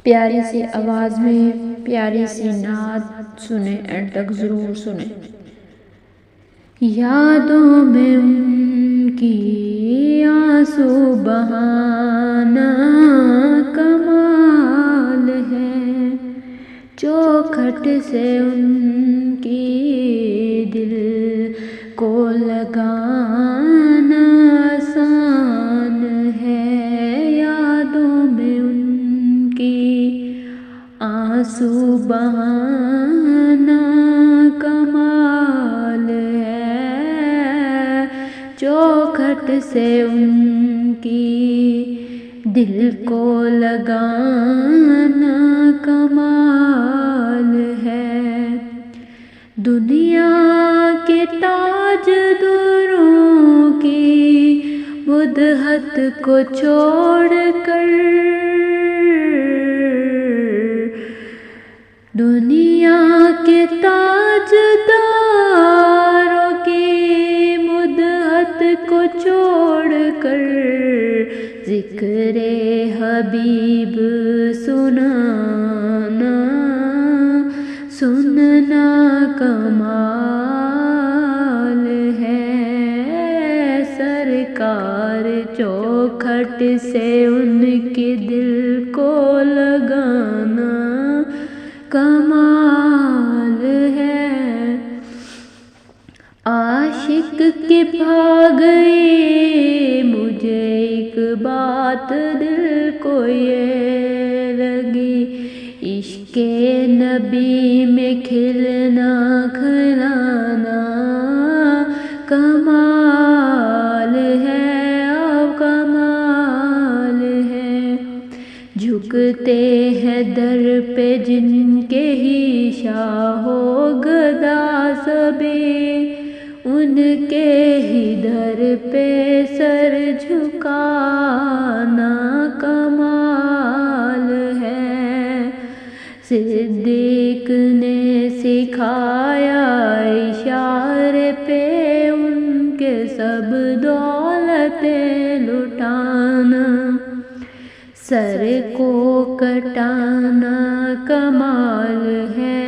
پیاری سی آواز میں پیاری سی نعت سنیں، اینڈ تک ضرور سنیں۔ یادوں میں ان کی آنسو بہانا کمال ہے، چوکھٹ سے ان کی دل کو لگانا آسان ہے۔ یادوں میں ان کی آنسو بہانا کمال ہے، چوکھٹ سے ان کی دل کو لگانا کمال ہے۔ دنیا کے تاج دوروں کی مدحت کو چھوڑ کر، دنیا کے تاج داروں کی مدحت کو چھوڑ کر، ذکر حبیب سننا کمال ہے۔ سرکار چوکھٹ سے ان کے دل کو لگانا کمال ہے۔ عاشق کے بھاگ گئی، مجھے ایک بات دل کو یہ لگی، عشق نبی میں کھلنا کھلانا کمال ہے، اب کمال ہے۔ جھکتے ہیں در پہ جن کے ہی شاہ و گدا سبھی، ان کے ہی در پہ سر جھکانا کمال ہے۔ صدیق نے سکھایا اشارے پہ ان کے سب دولتیں لٹانا، سر کو کٹانا کمال ہے،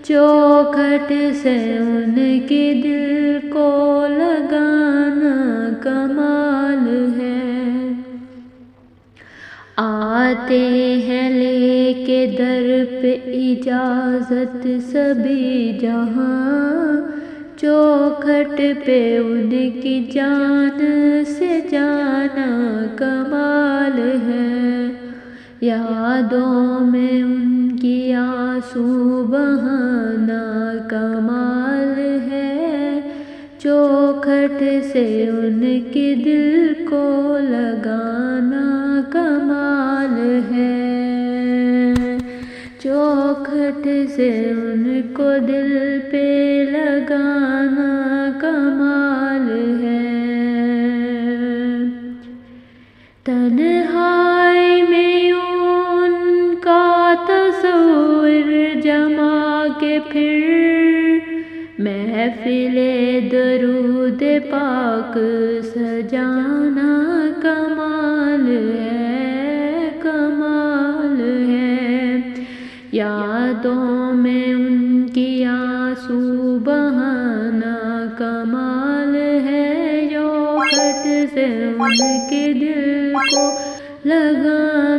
چوکھٹ سے ان کے دل کو لگانا کمال ہے۔ آتے ہیں لے کے در پہ اجازت سبھی جہاں، چوکھٹ پہ ان کی جان سے جانا کمال ہے۔ یادوں میں ان کی آنسو بہانا کمال ہے، چوکھٹ سے ان کے دل کو لگانا کمال ہے، چوکھٹ سے ان کو دل پہ لگانا کمال ہے۔ تنہائی میں ان کا تصور جما کے پھر، محفل درود پاک سجانا کمال ہے، کمال ہے۔ یادوں میں ان کی آنسو بہانا کمال ہے، چوکھٹ سے ان کے دل کو لگانا